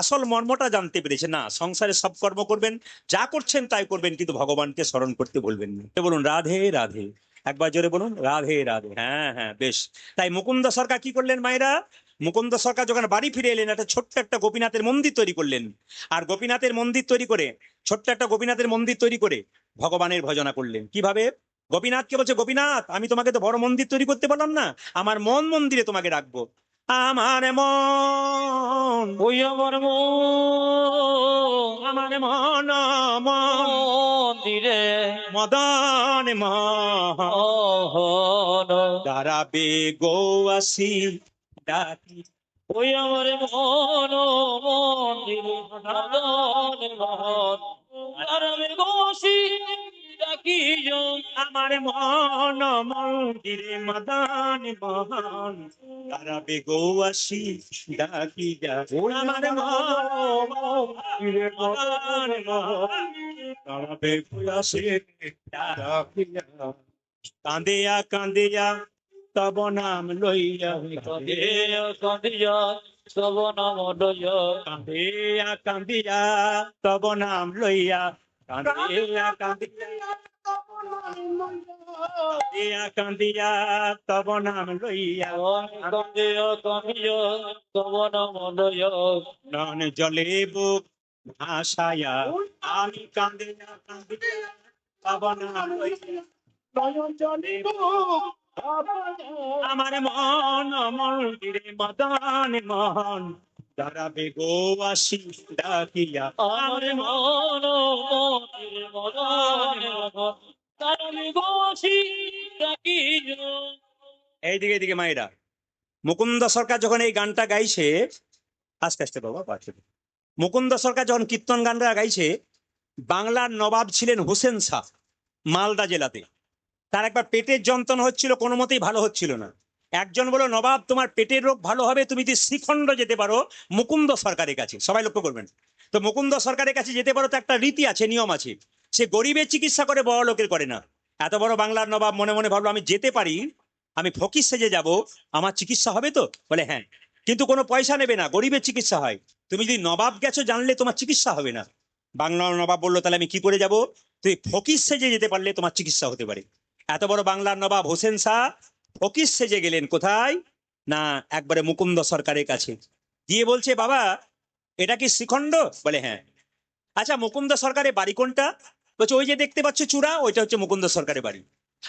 আসল মর্মটা জানতে পেরেছে। না, সংসারে সব কর্ম করবেন, যা করছেন তাই করবেন, কিন্তু ভগবানকে স্মরণ করতে বলবেন না। বলুন রাধে রাধে, একবার জোরে বলুন রাধে রাধে। হ্যাঁ হ্যাঁ, বেশ। তাই মুকুন্দ সরকার কি করলেন মায়েরা? মুকুন্দ সরকার যখন বাড়ি ফিরে এলেন, একটা ছোট্ট একটা গোপীনাথের মন্দির তৈরি করলেন। আর গোপীনাথের মন্দির তৈরি করে, ছোট্ট একটা গোপীনাথের মন্দির তৈরি করে ভগবানের ভজনা করলেন। কিভাবে? গোপীনাথকে বলছে, গোপীনাথ, আমি তোমাকে তো বড় মন্দির তৈরি করতে পারলাম না, আমার মন মন্দিরে তোমাকে রাখবো। আমার মন,
ওই আমার
আমার মন
মন্দিরে
মদন
মোহন,
দাঁড়াবে গৌয়াসি ডাকি।
ওই আমার মন মন্দিরে মদন মোহন, আর আমি বসি ডাকি
আমার মন মন্দিরে মদন মোহন তারাবে গৌয়াসী ডাকি যা আমার মন মন্দিরে মদন মোহন তারাবে গৌয়াসী ডাকি যা কাঁদিয়া কাঁদিয়া তব নাম লইয়া
কাঁদিয়া কাঁদিয়া সব নাম লইয়া
কাঁদিয়া কাঁদিয়া তব নাম লইয়া কাঁদিয়া কাঁদিয়া কাঁদিয়া কাঁদিয়া তব নাম লইয়া
কাঁদিয়া কাঁদিয়া সব নাম লইয়া
নন জলে বুক ভাসায়া আমি কাঁদিয়া কাঁদিয়া তব নাম লইয়া নয়ন জলে বুক আমার মন মন্দিরে মদন মোহন দাঁড়াবে গো আসি ডাকিয়া
আমার মন মন্দিরে মদন তারাবে গৌয়াসী ডাকিয়া।
এইদিকে এদিকে মায়েরা মুকুন্দ সরকার যখন এই গানটা গাইছে আস্তে আস্তে বাবা পাচ্ছে মুকুন্দ সরকার যখন কীর্তন গানটা গাইছে বাংলার নবাব ছিলেন হোসেন শাহ মালদা জেলাতে তার একবার পেটের যন্ত্রণা হচ্ছিল কোনো মতেই ভালো হচ্ছিল না একজন বলল নবাব তোমার পেটের রোগ ভালো হবে তুমি যদি শ্রীখণ্ড যেতে পারো মুকুন্দ সরকারের কাছে সবাই লক্ষ্য করবেন তো মুকুন্দ সরকারের কাছে যেতে পারো তো একটা রীতি আছে নিয়ম আছে সে গরিবের চিকিৎসা করে বড় লোকের করে না এত বড় বাংলার নবাব মনে মনে ভাবলো আমি যেতে পারি আমি ফকির সেজে যাব আমার চিকিৎসা হবে তো বলে হ্যাঁ কিন্তু কোনো পয়সা নেবে না গরিবের চিকিৎসা হয় তুমি যদি নবাব গেছো জানলে তোমার চিকিৎসা হবে না বাংলার নবাব বললো তাহলে আমি কি করে যাব তুই ফকির সেজে যেতে পারলে তোমার চিকিৎসা হতে পারে এত বড় বাংলার নবাব হোসেন শাহ ফকির সেজে গেলেন কোথায় না একবারে মুকুন্দ সরকারের কাছে গিয়ে বলছে বাবা এটা কি শ্রীখণ্ড বলে হ্যাঁ আচ্ছা মুকুন্দ সরকারের বাড়ি কোনটা বলছে ওই যে দেখতে পাচ্ছ চূড়া ওইটা হচ্ছে মুকুন্দ সরকারের বাড়ি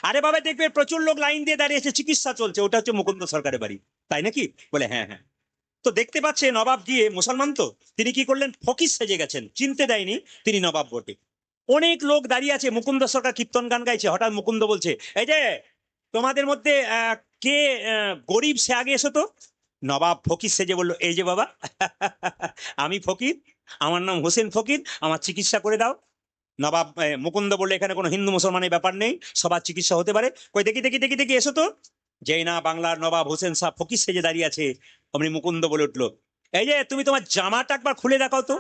আরে বাবা দেখবে প্রচুর লোক লাইন দিয়ে দাঁড়িয়েছে চিকিৎসা চলছে ওটা হচ্ছে মুকুন্দ সরকারের বাড়ি তাই নাকি বলে হ্যাঁ হ্যাঁ তো দেখতে পাচ্ছে নবাব গিয়ে মুসলমান তো তিনি কি করলেন ফকির সেজে গেছেন চিনতে দেয়নি তিনি নবাব বটে অনেক লোক দাঁড়িয়ে আছে মুকুন্দ সরকার কীর্তন গান গাইছে হঠাৎ মুকুন্দ বলছে এই যে তোমাদের মধ্যে কে গরিব সে আগে এসো তো নবাব ফকির সেজে বললো এই যে বাবা আমি ফকির আমার নাম হোসেন ফকির আমার চিকিৎসা করে দাও নবাব মুকুন্দ বললে এখানে কোনো হিন্দু মুসলমানের ব্যাপার নেই সবার চিকিৎসা হতে পারে কই দেখি দেখি দেখি দেখি এসো তো যেই না বাংলার নবাব হোসেন শাহ ফকির সেজে দাঁড়িয়ে আছে অমনি মুকুন্দ বলে উঠলো এই যে তুমি তোমার জামাটা একবার খুলে দেখাও তো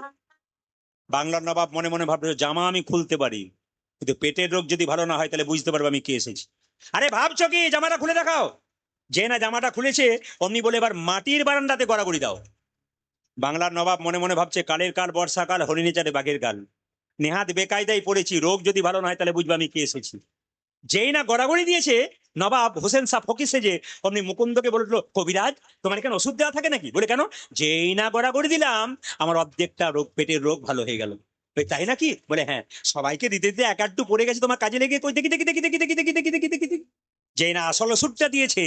বাংলার নবাব মনে মনে ভাবলো জামা আমি খুলতে পারি কিন্তু পেটের রোগ যদি ভালো না হয় তাহলে বুঝতে পারবে আমি কে এসেছি আরে ভাবছো কি জামাটা খুলে দেখাও যে না জামাটা খুলেছে অমনি বলে এবার মাটির বারান্দাতে গড়াগড়ি দাও বাংলার নবাব মনে মনে ভাবছে কালের কাল বর্ষাকাল হরিণী চারে বাঘের গাল নেহাত বেকায়দায় পড়েছি রোগ যদি ভালো না হয় তাহলে বুঝবে আমি কে এসেছি যেই না গড়াগড়ি দিয়েছে নবাব হোসেন শাহ ফকির সেজে অমনি মুকুন্দকে বলল কবিরাজ তোমার এখানে ওষুধ দেওয়া থাকে নাকি বলে কেন যেই না গড়াগড়ি দিলাম আমার অর্ধেকটা রোগ পেটের রোগ ভালো হয়ে গেল তাই নাকি বলে হ্যাঁ সবাইকে দিতে দিতে এক আধটু পড়ে গেছে তোমার কাজে লেগে কই দেখি দেখি দেখি দেখি দেখি দেখি দেখি দেখি দেখি দেখি যেই না আসল ওষুধটা দিয়েছে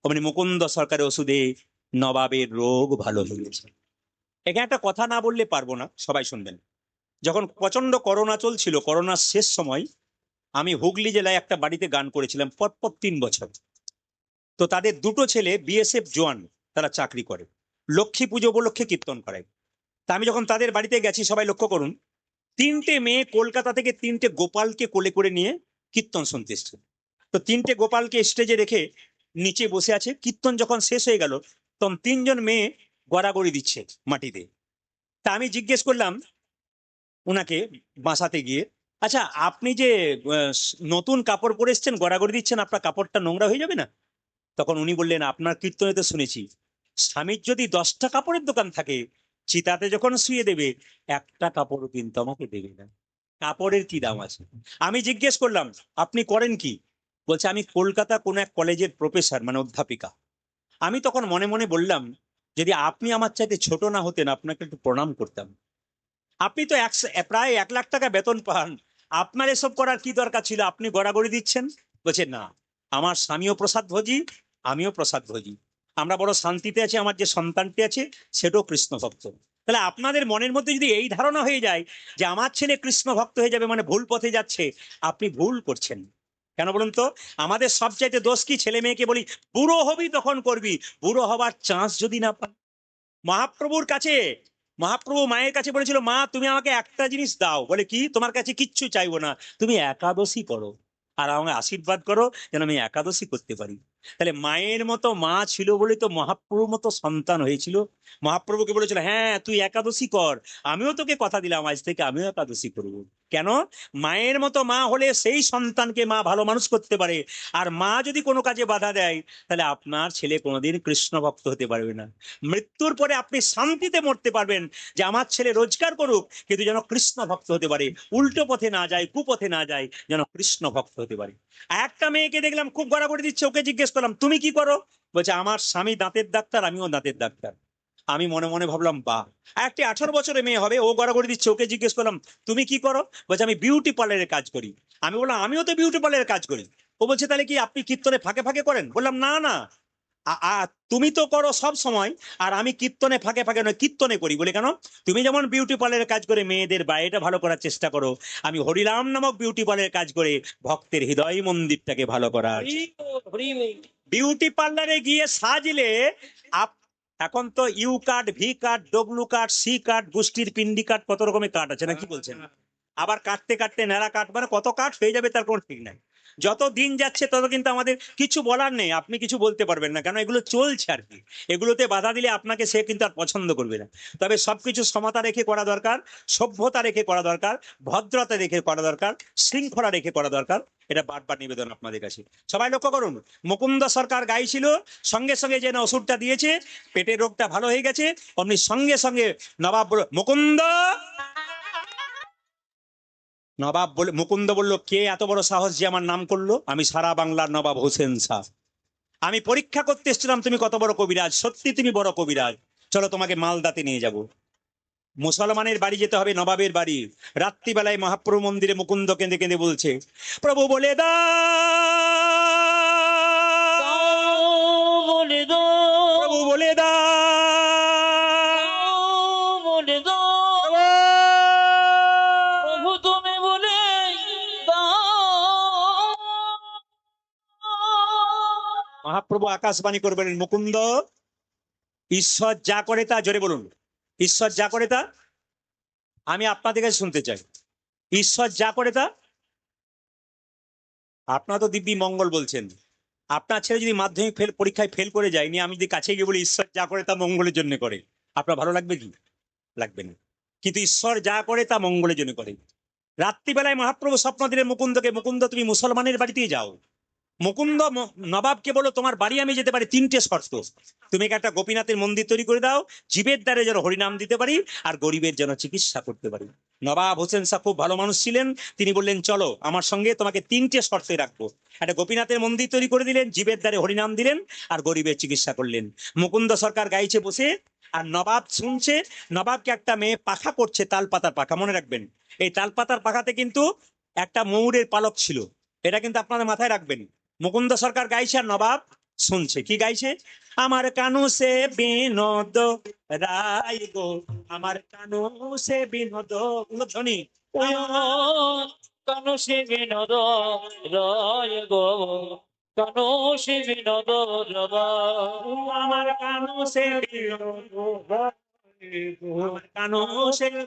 অমনি মুকুন্দ সরকারের ওষুধে নবাবের রোগ ভালো হয়ে গেছে এখানে একটা কথা না বললে পারবো না সবাই শুনবেন যখন প্রচন্ড করোনা চলছিল করোনার শেষ সময় আমি হুগলি জেলায় একটা বাড়িতে গান করেছিলাম পরপর 3 বছর তো তাদের দুটো ছেলে বিএসএফ জওয়ান তারা চাকরি করে লক্ষ্মী পুজো উপলক্ষে কীর্তন করে তা আমি যখন তাদের বাড়িতে গেছি সবাই লক্ষ্য করুন 3টে মেয়ে কলকাতা থেকে 3টে গোপালকে কোলে করে নিয়ে কীর্তন শুনতে এসছে তো 3টে গোপালকে স্টেজে রেখে নিচে বসে আছে কীর্তন যখন শেষ হয়ে গেল তখন 3জন মেয়ে গড়াগড়ি দিচ্ছে মাটিতে তা আমি জিজ্ঞেস করলাম উনাকে বাসাতে গিয়ে আচ্ছা আপনি যে নতুন কাপড় পরে এসছেন গড়াগড়ি দিচ্ছেন আপনার কাপড়টা নোংরা হয়ে যাবে না তখন উনি বললেন আপনার কীর্তনে তো শুনেছি স্বামীর যদি 10টা কাপড়ের দোকান থাকে চিতাতে যখন শুয়ে দেবে একটা কাপড়ও কিন্তু আমাকে দেবে না কাপড়ের কি দাম আছে আমি জিজ্ঞেস করলাম আপনি করেন কি বলছে আমি কলকাতা কোন এক কলেজের প্রফেসর মানে অধ্যাপিকা আমি তখন মনে মনে বললাম যদি আপনি আমার চাইতে ছোট না হতেন আপনাকে একটু প্রণাম করতাম আপনি তো প্রায় 1 লাখ টাকা বেতন পান আপনার এসব করার কি দরকার ছিল আপনি গড়াগড়ি দিচ্ছেন বলছে না আমার স্বামীও প্রসাদ ভোজি আমিও প্রসাদ ভোজি আমরা বড় শান্তিতে আছি আমার যে সন্তানটি আছে সেটাও কৃষ্ণ ভক্ত তাহলে আপনাদের মনের মধ্যে যদি এই ধারণা হয়ে যায় যে আমার ছেলে কৃষ্ণ ভক্ত হয়ে যাবে মানে ভুল পথে যাচ্ছে আপনি ভুল করছেন কেন বলুন তো আমাদের সবচাইতে দোষ কি ছেলে মেয়েকে বলি বুড়ো হবি তখন করবি বুড়ো হবার চান্স যদি না পান মহাপ্রভুর কাছে মহাপ্রভু মায়ের কাছে বলেছিল মা তুমি আমাকে একটা জিনিস দাও বলে কি তোমার কাছে কিচ্ছু চাইবো না তুমি একাদশী করো আর আমাকে আশীর্বাদ করো যেন আমি একাদশী করতে পারি। তাহলে মায়ের মতো মা ছিল বলে তো মহাপ্রভুর মতো সন্তান হয়েছিল। মহাপ্রভুকে বলেছিল, হ্যাঁ তুই একাদশী কর, আমিও তোকে কথা দিলাম আজ থেকে আমিও একাদশী করব। কেন? মায়ের মতো মা হলে সেই সন্তানকে মা ভালো মানুষ করতে পারে। আর মা যদি কোনো কাজে বাধা দেয়, তাহলে আপনার ছেলে কোনোদিন কৃষ্ণ ভক্ত হতে পারবে না। মৃত্যুর পরে আপনি শান্তিতে মরতে পারবেন যে আমার ছেলে রোজগার করুক, কিন্তু যেন কৃষ্ণ ভক্ত হতে পারে, উল্টো পথে না যায়, কুপথে না যায়, যেন কৃষ্ণ ভক্ত হতে পারে। একটা মেয়েকে দেখলাম খুব গড়াগড়ি দিচ্ছে, ওকে জিজ্ঞেস করলাম তুমি কি করো? বলছে আমার স্বামী দাঁতের ডাক্তার, আমিও দাঁতের ডাক্তার। আমি মনে মনে ভাবলাম বাহ। একটি 18 বছরের মেয়ে হবে, ও গড়াগড়ি দিচ্ছে, ওকে জিজ্ঞেস করলাম তুমি কি করো? বলছে আমি বিউটি পার্লারের কাজ করি। আমি বললাম আমিও তো বিউটি পার্লারের কাজ করি। ও বলছে তাহলে কি আপনি কীর্তনে ফাঁকে ফাঁকে করেন? বললাম না না, তুমি তো করো সব সময়, আর আমি কীর্তনে ফাঁকে ফাঁকে নয়, কীর্তনে করি। বলে কেন? তুমি যেমন বিউটি পার্লারের কাজ করে মেয়েদের বাইরেটা ভালো করার চেষ্টা করো, আমি হরিরাম নামক বিউটি পার্লারের কাজ করে ভক্তের হৃদয় মন্দিরটাকে ভালো করার।
হরি বল, হরি বল।
বিউটি পার্লারে গিয়ে সাজলে আপ এখন তো U card, V card, W card, C card, গোষ্ঠীর পিন্ডি কার্ড, কত রকমের কার্ড আছে না, কি বলছেন? আবার কাটতে কাটতে ন্যাড়া কাট, মানে কত কাট হয়ে যাবে তার কোনো ঠিক নাই। যত দিন যাচ্ছে তত কিন্তু আমাদের কিছু বলার নেই, আপনি কিছু বলতে পারবেন না, কেন এগুলো চলছে আর কি। এগুলোতে বাধা দিলে আপনাকে সে কিন্তু আর পছন্দ করবে না। তবে সবকিছু সমতা রেখে করা দরকার, সভ্যতা রেখে করা দরকার, ভদ্রতা রেখে করা দরকার, শৃঙ্খলা রেখে করা দরকার। এটা বারবার নিবেদন আপনাদের কাছে। সবাই লক্ষ্য করুন, মুকুন্দ সরকার গাইছিল, সঙ্গে সঙ্গে যে না ওষুধটা দিয়েছে, পেটের রোগটা ভালো হয়ে গেছে, অমনি সঙ্গে সঙ্গে নবাব বলল মুকুন্দ। নবাব বলে, মুকুন্দ বলল কে এত বড় সাহস যে আমার নাম করলো? আমি সারা বাংলার নবাব হোসেন শাহ। আমি পরীক্ষা করতে এসেছিলাম তুমি কত বড় কবিরাজ, সত্যি তুমি বড় কবিরাজ, চলো তোমাকে মালদাতে নিয়ে যাব। মুসলমানের বাড়ি যেতে হবে, নবাবের বাড়ি। রাত্রিবেলায় মহাপ্রভু মন্দিরে মুকুন্দ কেঁদে কেঁদে বলছে, প্রভু বলে দাও,
বলে দাও,
প্রভু বলে দাও,
বলে দাও, প্রভু তুমি বলে দাও।
মহাপ্রভু আকাশবাণী করবেন, মুকুন্দ ঈশ্বর যা করে তা, জোরে বলুন, ঈশ্বর যা করে তা, আমি আপনাদের কাছে শুনতে চাই, ঈশ্বর যা করে তা। আপনারা তো দিব্যি মঙ্গল বলছেন, আপনার ছেলে যদি মাধ্যমিক পরীক্ষায় ফেল করে যায়, নিয়ে আমি যদি কাছে গিয়ে বলি ঈশ্বর যা করে তা মঙ্গলের জন্য করে, আপনার ভালো লাগবে কি? লাগবে না। কিন্তু ঈশ্বর যা করে তা মঙ্গলের জন্য করে। রাত্রিবেলায় মহাপ্রভু স্বপ্ন দিলেন মুকুন্দকে, মুকুন্দ তুমি মুসলমানের বাড়িতে যাও। মুকুন্দ নবাবকে বলো তোমার বাড়ি আমি যেতে পারি, 3টে শর্ত। তুমি একটা গোপীনাথের মন্দির তৈরি করে দাও, জীবের দ্বারে যেন হরিনাম দিতে পারি, আর গরিবের যেন চিকিৎসা করতে পারি। নবাব হোসেন শাহ খুব ভালো মানুষ ছিলেন, তিনি বললেন চলো আমার সঙ্গে, তোমাকে 3টে শর্তে রাখবো। একটা গোপীনাথের মন্দির তৈরি করে দিলেন, জীবের দ্বারে হরিনাম দিলেন, আর গরিবের চিকিৎসা করলেন। মুকুন্দ সরকার গাইছে বসে, আর নবাব শুনছে। নবাবকে একটা মেয়ে পাখা করছে, তালপাতার পাখা, মনে রাখবেন এই তালপাতার পাখাতে কিন্তু একটা ময়ূরের পালক ছিল, এটা কিন্তু আপনাদের মাথায় রাখবেন। মুকুন্দ সরকার গাইছে আর নবাব শুনছে। কি গাইছে? আমার কানু সে বিনোদ রায় গো, আমার কানু সে বিনোদ, ধ্বনি
কানু সে বিনোদ রায় গো, কানু সে বিনোদ রায়।
আমার কানু সে বিনোদ রায় গো, আমার কানু সে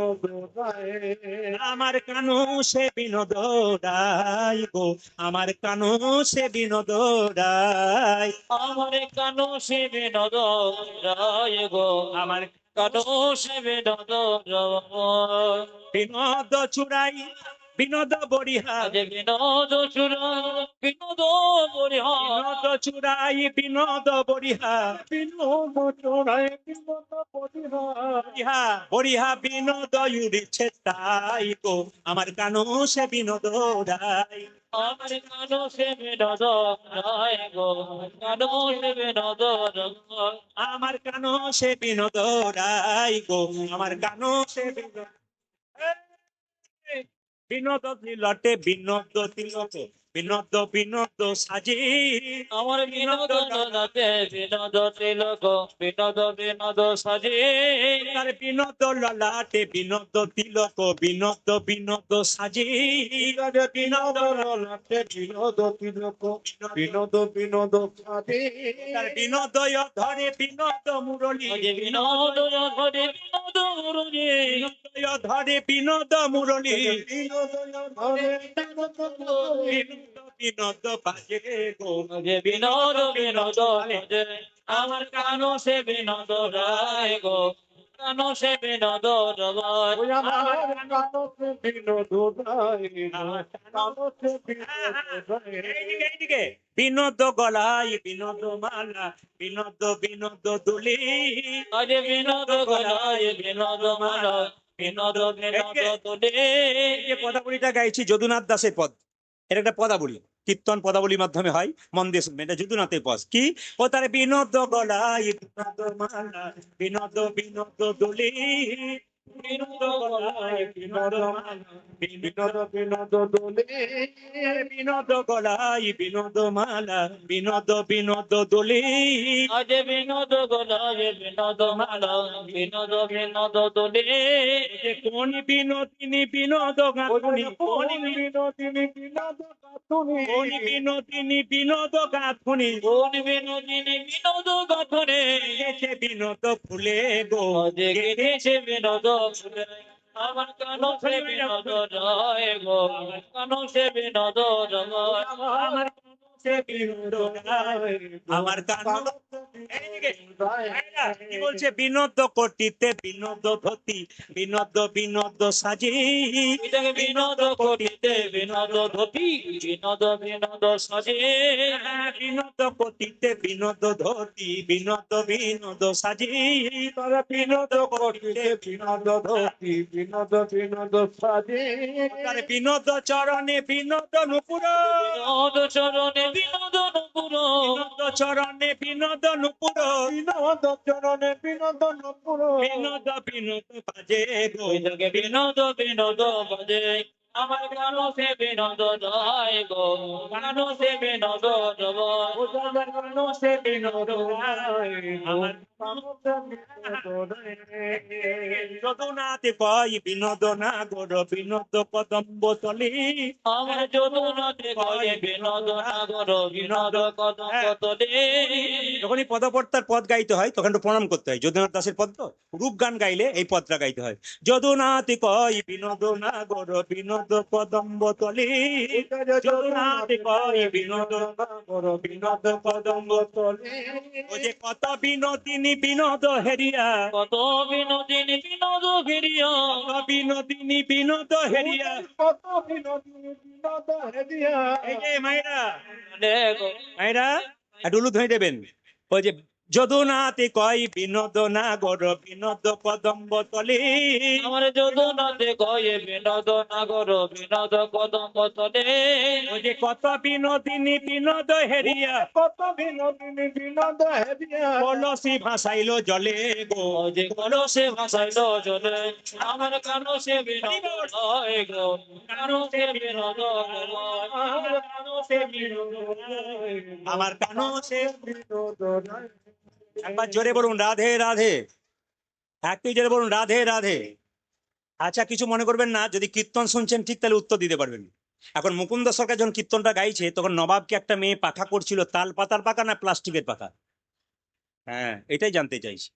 বিনোদ রায়, আমার কানু সে বিনোদ রায় গো, আমার কানু সে বিনোদ রায়,
আমার কানু সে বিনোদ রায় গো,
আমার
কানু সে বিনোদ রায়।
বিনোদ চুরাই বিনোদ বরিহা,
আজ বিনোদ চূড়া বিনোদ বরিহার,
বিনোদ চুরাই বিনোদ বরিহা, বিনোদ চুরাই বিনোদ বরিহা, বরিহা বিনোদ উড়িছে তাই গো, আমার কানু সে বিনোদ রায়।
আমার কানু সে বিনোদ রায় গো, কানু সে বিনোদ রায়।
আমার কানু সে বিনোদ রায় গো, আমার কানু সে বিনোদ, বিনোদ তিলটে বিনোদ তিলক, বিনোদ বিনোদ সাজে,
আমার বিনোদ ললাটে বিনোদ তিলক, বিনোদ বিনোদ সাজে।
তার বিনোদ ললাটে বিনোদ তিলক, বিনোদ বিনোদ সাজে, বিনোদ ললাটে বিনোদ তিলক, বিনোদ বিনোদ সাজে, তার বিনোদয় ধরে বিনোদ মুরলী,
আজ বিনোদ ধরে বিনোদ মুরলী,
বিনোদয় ধরে বিনোদ মুরলী, বিনোদ বাজে গো।
যে বিনোদ বিনোদ বাজে, আমার কানো সে বিনোদ রায় গো, কানো সে বিনোদ রায়।
এইদিকে বিনোদ গলায় বিনোদ মালা, বিনোদ বিনোদ দুলি।
আজ বিনোদ গলায় বিনোদ মালা, বিনোদ বিনোদ তোলে।
এই যে পদাবলীটা গাইছি যদুনাথ দাসের পদ, এটা একটা পদাবলী, কীর্তন পদাবলীর মাধ্যমে হয়, মন দিয়ে শুনবেন, এটা যদুনাথের পদ। কি ও তার বিনোদ গলায় বিনোদ মালা, বিনোদ বিনোদ দুলি। বিনোদ গলায় বিনোদ মালা, বিনোদ বিনোদ দুলি। বিনোদ গলায় বিনোদ মালা, বিনোদ বিনোদ দুলি।
আজ বিনোদ গলায় বিনোদ মালা, বিনোদ বিনোদ তোলে।
কোন বিনোদিনী বিনোদ গাঁথুনি, কোন বিনোদিনী বিনোদ গাঁথুনি, কোন বিনোদিনী বিনোদ গাঁথুনি,
কোন বিনোদিনী বিনোদ গঠনে,
গেছে বিনোদ ফুলে গো।
যে গেছে বিনোদ ফুলে। আমার কানো সে বিনোদ রায় গো, আমার কানো সে বিনোদ রায়।
আমার সে বিনোদ রায়, আমার কানো। এইদিকে ভাইরা, কি বলছে? বিনোদ কোটিতে বিনোদ ধতি, বিনোদ বিনোদ সাজি।
এটাকে বিনোদ কোটিতে বিনোদ ধতি, বিনোদ বিনোদ সাজে।
বিনোদ কোটিতে বিনোদ ধতি, বিনোদ বিনোদ সাজি। তারা বিনোদ কোটিতে বিনোদ ধতি, বিনোদ বিনোদ সাজি। তার বিনোদ চরণে বিনোদ নুপুর,
বিনোদ চরণে বিনোদ নুপুর,
বিনোদ চরণে বিনোদ নুপুর, বিনোদ চরণে বিনোদ নুপুর। বিনোদ বিনোদ বাজে গো।
ওইটাকে বিনোদ বিনোদ বাজে। আমার কানো সে বিনোদ রায় গো, কানো সে বিনোদ রায়।
কানো সে বিনোদ রায়, আমার কানো সে বিনোদ রায়। যদুনাথ কয় বিনোদ না গর, বিনোদ কদম্ব তলি।
আমার যদুনাথে কয়ে বিনোদ নাগর, বিনোদ কদম্ব তলে।
যখনই পদবর্তার পদ গাইতে হয় তখন একটু প্রণাম করতে হয়। যদুনাথ দাসের পদ তো, রূপ গান গাইলে এই পদটা গাইতে হয়। যদুনাথ কয় বিনোদ নাগর, বিনোদ কদম্ব তলি। যদুনাথ কয় বিনোদ নাগর, বিনোদ কদম্ব তলি। ও যে কত বিনোদিনী বিনোদ হেরিয়া,
কত বিনোদিনী বিনোদ ঘিরিয়া,
কত বিনোদিনী বিনোদ হেরিয়া, কত বিনোদিনী বিনোদ হেরিয়া। এই যে মাইরা,
দেখো
মাইরা একটু উলু ধরে দেবেন। ওই যে যদুনাথ কয় বিনোদ নাগর, বিনোদ কদম্ব তলি।
আমার যদুনাথে কয়ে বিনোদ নাগর, বিনোদ কদম্ব তলে।
ওই যে কত বিনোদিনী বিনোদ হেরিয়া, কত বিনোদিনী বিনোদ হেরিয়া। কলসি ভাসাইলো জলে গো,
ও যে কলসে ভাসাইল জলে। আমার কানো সে বিনোদ রায় গো, কানো সে বিনোদ রায়।
আমার কানো সে বিনোদ রায়, আমার কানো সে বিনোদ রায়। একবার জোরে বলুন রাধে রাধে, একটু জোরে বলুন রাধে রাধে। আচ্ছা, কিছু মনে করবেন না, যদি কীর্তন শুনছেন ঠিক তাহলে উত্তর দিতে পারবেন। এখন মুকুন্দ সরকার যখন কীর্তনটা গাইছে তখন নবাবকে একটা মেয়ে পাখা করছিল, তাল পাতার পাখা না প্লাস্টিকের পাখা? হ্যাঁ, এটাই জানতে চাইছি।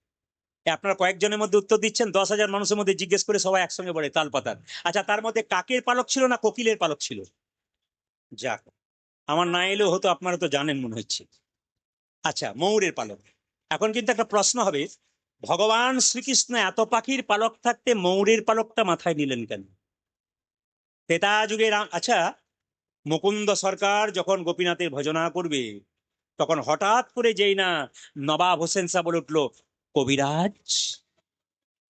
আপনারা কয়েকজনের মধ্যে উত্তর দিচ্ছেন, 10,000 মানুষের মধ্যে জিজ্ঞেস করে সবাই একসঙ্গে বলে তাল পাতার। আচ্ছা, তার মধ্যে কাকের পালক ছিল না কোকিলের পালক ছিল? যাক, আমার না এলেও হতো, আপনারা তো জানেন মনে হচ্ছে। আচ্ছা, ময়ূরের পালক। এখন কিন্তু একটা প্রশ্ন হবে, ভগবান শ্রীকৃষ্ণ এত পাখির পালক থাকতে ময়ূরের পালকটা মাথায় নিলেন কেন? ত্রেতা যুগের আচ্ছা, মুকুন্দ সরকার যখন গোপীনাথের ভজনা করবে তখন হঠাৎ করে যেই না নবাব হোসেন শাহ বলে উঠলো, কবিরাজ।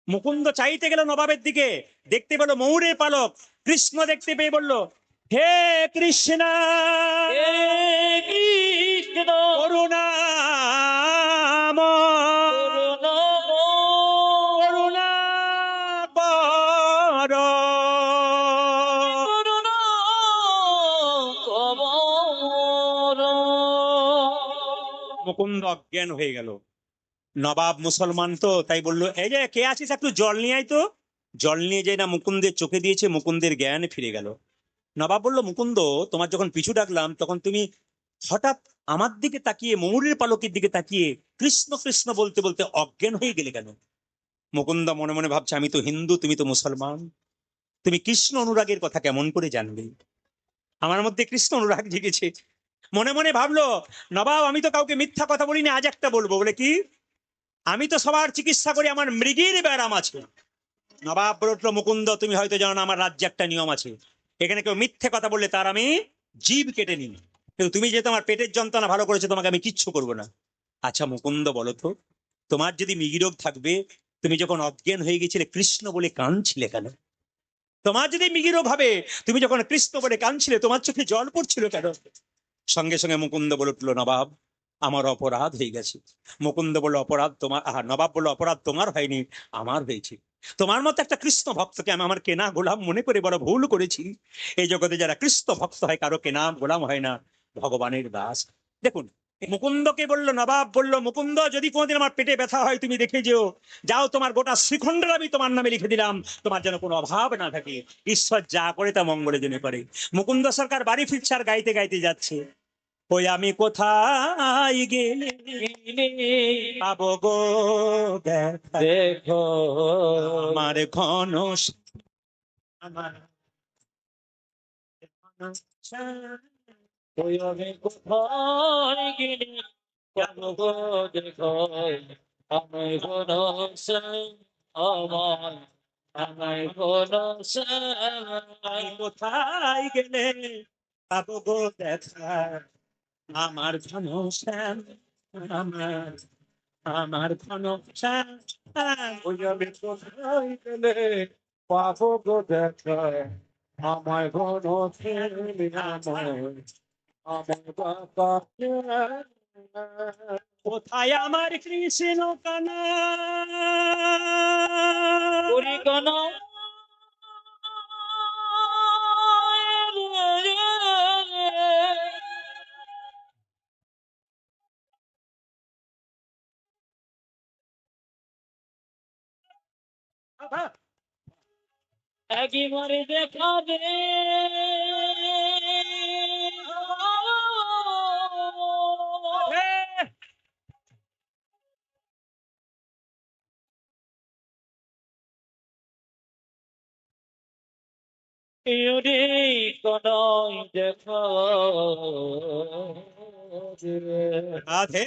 মুকুন্দ চাইতে গেল নবাবের দিকে, দেখতে পেল ময়ূরের পালক। কৃষ্ণ দেখতে পেয়ে বলল, হে কৃষ্ণ,
হে কৃষ্ণ
করুণাময়,
করুণাময়,
করুণা কর।
করুণা কবর।
মুকুন্দ অজ্ঞান হয়ে গেল। নবাব মুসলমান তো, তাই বললো, এই যে কে আছিস, একটু জল নিয়ে আয় তো। জল নিয়ে যাই না মুকুন্দের চোখে দিয়েছে, মুকুন্দের জ্ঞান ফিরে গেল। নবাব বলল, মুকুন্দ, তোমার যখন পিছু ডাকলাম তখন তুমি হঠাৎ আমার দিকে তাকিয়ে, ময়ূরের পালকের দিকে তাকিয়ে কৃষ্ণ কৃষ্ণ বলতে বলতে অজ্ঞান হয়ে গেলে কেন? মুকুন্দ মনে মনে ভাবছে, আমি তো হিন্দু, তুমি তো মুসলমান, তুমি কৃষ্ণ অনুরাগের কথা কেমন করে জানবে? আমার মধ্যে কৃষ্ণ অনুরাগ জেগেছে। মনে মনে ভাবলো, নবাব আমি তো কাউকে মিথ্যা কথা বলিনি, আজ একটা বলবো। বলে কি? আমি তো সবার চিকিৎসা করি, আমার মৃগীর ব্যারাম আছে। নবাব বলে উঠলো, মুকুন্দ তুমি হয়তো জানো না, আমার রাজ্যে একটা নিয়ম আছে, এখানে কেউ মিথ্যে কথা বললে তার আমি জিভ কেটে নিই। কিন্তু তুমি যেহেতু আমার পেটের যন্ত্রণা ভালো করেছো, তোমাকে আমি কিচ্ছু করবো না। আচ্ছা মুকুন্দ বলো তো, তোমার যদি মৃগীরোগ থাকবে, তুমি যখন অজ্ঞান হয়ে গেছিলে কৃষ্ণ বলে কাঁদছিলে কেন? তোমার যদি মৃগীরোগ হবে, তুমি যখন কৃষ্ণ বলে কাঁদছিলে, তোমার চোখে জল পড়ছিল কেন? সঙ্গে সঙ্গে মুকুন্দ বলে উঠলো, নবাব আমার অপরাধ হয়ে গেছে। মুকুন্দ বলল, অপরাধ তোমার? নবাব বলল, অপরাধ তোমার হয়নি, আমার হয়েছে। তোমার মতো একটা কৃষ্ণ ভক্তকে আমি আমার কেনা গোলাম মনে করে বড় ভুল করেছি। এই জগতে যারা কৃষ্ণ ভক্ত হয়, কারো কেনা গোলাম হয় না, ভগবানের দাস। দেখুন, মুকুন্দকে বলল, নবাব বলল, মুকুন্দ যদি কোনোদিন আমার পেটে ব্যথা হয় তুমি দেখে যেও, যাও তোমার গোটা শ্রীখণ্ডের আমি তোমার নামে লিখে দিলাম, তোমার যেন কোনো অভাব না থাকে। ঈশ্বর যা করে তা মঙ্গলের জন্য করে। মুকুন্দ সরকার বাড়ি ফিরছে আর গাইতে গাইতে যাচ্ছে, ওই আমি কোথায় গেলে পাবো গো দেখা,
দেখো
আমার ঘন আমার ঘন
ওই আমি কোথায় গেলি যাবো গো দেখো আমায় কোনো আমার আমায় কোনো
আমি কোথায় গেলে পাবো গো দেখা, আমার ঘন শ্যাম, আমার আমার ঘন শ্যাম।
ওই আমি কোথায় গেলে পাবো গো দেখা আমায় কোনো ছেলে আমায় আমার বাবা
কোথায় আমার কৃষ্ণ কানা,
করি কোন একেবারে দেখা দে ইউরি কোন দেখা
রাধে।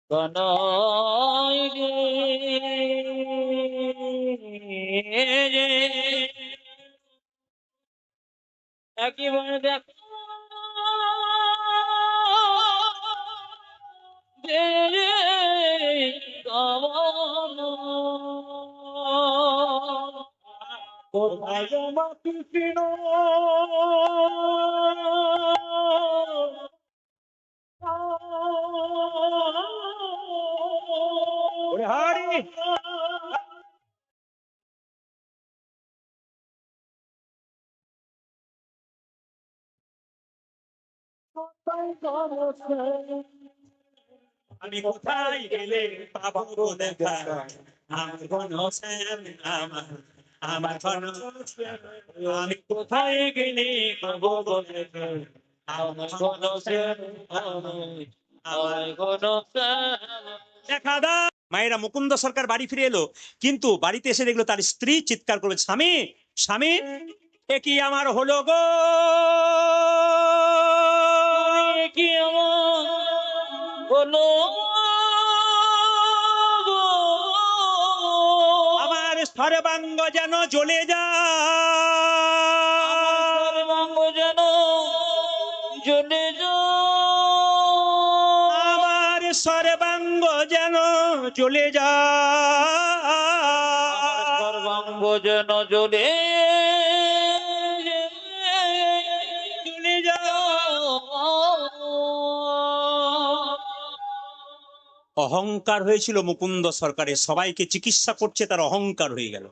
কোন একেবারে দেখা
কোথায় আমার কৃষ্ণ, ওরে হরি। আমি কোথায় গেলে পাবো গো দেখা, আমার ঘন শ্যাম, আমার আমার ঘন শ্যাম। আমি কোথায় গেলে পাবো গো দেখা, আমার ঘন শ্যাম, আমার ঘন শ্যাম। দেখা দাও। মায়েরা, মুকুন্দ সরকার বাড়ি ফিরে এলো, কিন্তু বাড়িতে এসে দেখলো তার স্ত্রী চিৎকার করবে, স্বামী স্বামী, এ কি আমার হলো গো,
কি আমার বলো
আমার সর্বাঙ্গ যেন জ্বলে
আমার
যায়,
সর্বাঙ্গ যেন জ্বলে
আমার সর্বাঙ্গ যেন জ্বলে
আমার
যায়,
সর্বাঙ্গ যেন জ্বলে
জ্বলে যায়। অহংকার হয়েছিল মুকুন্দ সরকারের, সবাইকে চিকিৎসা করছে, তার অহংকার হয়ে গেল।